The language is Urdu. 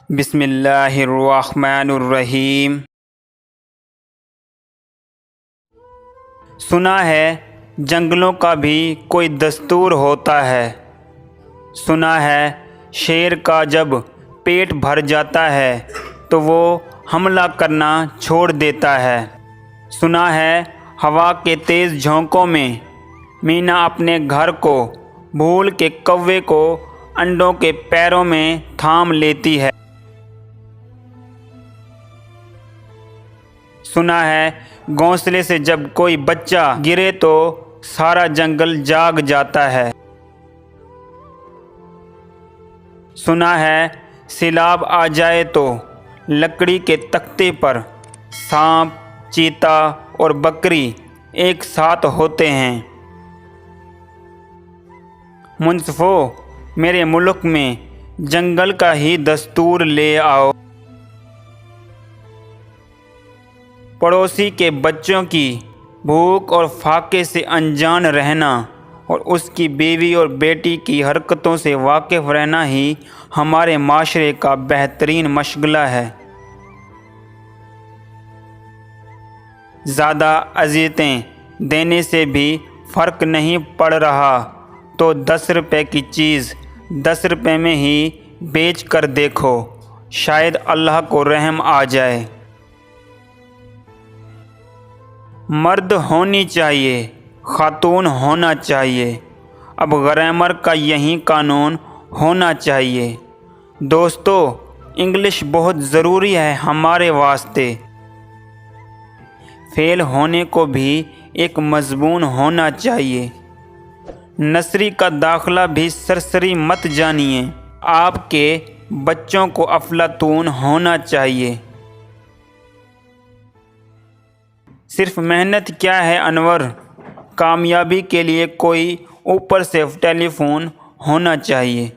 بسم اللہ الرحمن الرحیم۔ سنا ہے جنگلوں کا بھی کوئی دستور ہوتا ہے، سنا ہے شیر کا جب پیٹ بھر جاتا ہے تو وہ حملہ کرنا چھوڑ دیتا ہے، سنا ہے ہوا کے تیز جھونکوں میں مینا اپنے گھر کو بھول کے کوے کو انڈوں کے پیروں میں تھام لیتی ہے، سنا ہے گھونسلے سے جب کوئی بچہ گرے تو سارا جنگل جاگ جاتا ہے، سنا ہے سیلاب آ جائے تو لکڑی کے تختے پر سانپ، چیتا اور بکری ایک ساتھ ہوتے ہیں۔ منصفو، میرے ملک میں جنگل کا ہی دستور لے آؤ۔ پڑوسی کے بچوں کی بھوک اور فاقے سے انجان رہنا اور اس کی بیوی اور بیٹی کی حرکتوں سے واقف رہنا ہی ہمارے معاشرے کا بہترین مشغلہ ہے۔ زیادہ اذیتیں دینے سے بھی فرق نہیں پڑ رہا تو 10 روپے کی چیز 10 روپے میں ہی بیچ کر دیکھو، شاید اللہ کو رحم آ جائے۔ مرد ہونی چاہیے، خاتون ہونا چاہیے، اب گرامر کا یہی قانون ہونا چاہیے۔ دوستو، انگلش بہت ضروری ہے ہمارے واسطے۔ فیل ہونے کو بھی ایک مضمون ہونا چاہیے۔ نرسری کا داخلہ بھی سرسری مت جانیے، آپ کے بچوں کو افلاطون ہونا چاہیے۔ صرف محنت کیا ہے انور، کامیابی کے لیے کوئی اوپر سے ٹیلی فون ہونا چاہیے۔